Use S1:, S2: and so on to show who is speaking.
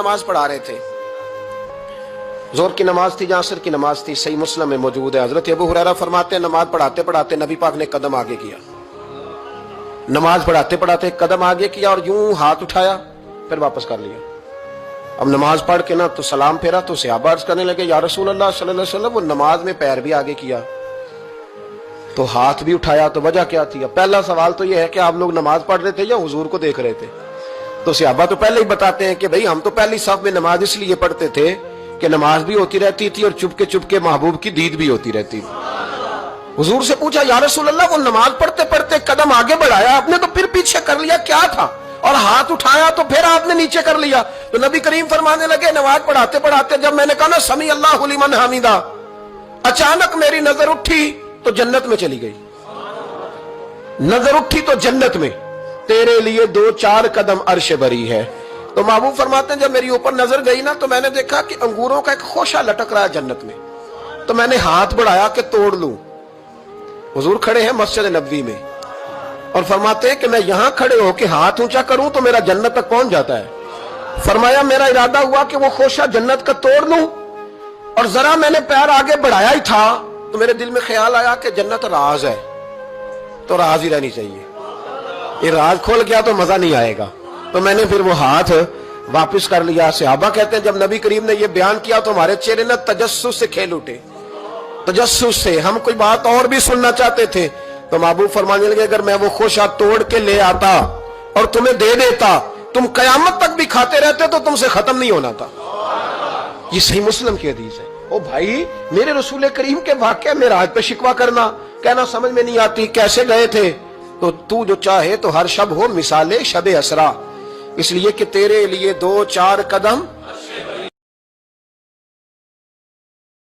S1: नमाज पढ़ा रहे थे, जोर की नमाज थी या असर की नमाज थी, सही मुस्लिम में मौजूद है। हजरत अबू हुरैरा फरमाते हैं नमाज पढ़ाते पढ़ाते नबी पाक ने कदम आगे किया, नमाज पढ़ाते पढ़ाते कदम आगे किया और यूं हाथ उठाया फिर वापस कर लिया। अब नमाज पढ़ के ना तो सलाम फेरा तो सहाबा अर्ज करने लगे या रसूल अल्लाह सल्लल्लाहु अलैहि वसल्लम, वो नमाज में पैर भी आगे किया तो हाथ भी उठाया, तो वजह क्या थी? पहला सवाल तो यह है कि आप लोग नमाज पढ़ रहे थे या हुजूर को देख रहे थे? तो सहाबा तो पहले ही बताते हैं कि भाई हम तो पहली साफ में नमाज इसलिए पढ़ते थे कि नमाज भी होती रहती थी और चुपके चुपके महबूब की दीद भी होती रहती थी। हुजूर से पूछा या रसूल अल्लाह, वो नमाज पढ़ते पढ़ते कदम आगे बढ़ाया आपने तो फिर पीछे कर लिया, क्या था? और हाथ उठाया तो फिर आपने नीचे कर लिया। तो नबी करीम फरमाने लगे नमाज पढ़ाते पढ़ाते जब मैंने कहा ना समी अल्लाहु लिमन हमीदा, अचानक मेरी नजर उठी तो जन्नत में चली गई। नजर उठी तो जन्नत में, तेरे लिए 2-4 कदम अर्श बरी है। तो महबूब फरमाते हैं जब मेरी ऊपर नजर गई ना तो मैंने देखा कि अंगूरों का एक खोशा लटक रहा है जन्नत में, तो मैंने हाथ बढ़ाया कि तोड़ लूं। हुजूर खड़े हैं मस्जिद नबवी में और फरमाते हैं कि मैं यहां खड़े होकर हाथ ऊंचा करूं तो मेरा जन्नत तक पहुंच जाता है। फरमाया मेरा इरादा हुआ कि वो खोशा जन्नत का तोड़ लूं और जरा मैंने पैर आगे बढ़ाया ही था तो मेरे दिल में ख्याल आया कि जन्नत राज है तो राज ही रहनी चाहिए, ये राज खोल गया तो मजा नहीं आएगा। तो मैंने फिर वो हाथ वापस कर लिया। सहाबा कहते हैं जब नबी करीम ने ये बयान किया तो हमारे चेहरे ने तजस्सुस से खेल उठे, तजस्सुस से। हम कोई बात और भी सुनना चाहते थे तो महबूब फरमाने लगे अगर मैं वो खोशा तोड़ के ले आता और तुम्हें दे देता तुम कयामत तक भी खाते रहते तो तुमसे खत्म नहीं होना था। ये सही मुस्लिम की हदीस है। ओ भाई, मेरे रसूल करीम के वाक़या में राज पे शिकवा करना, कहना समझ में नहीं आती कैसे गए थे। तो तू जो चाहे तो हर शब हो मिसाले शबे असरा, इसलिए कि तेरे लिए 2-4 कदम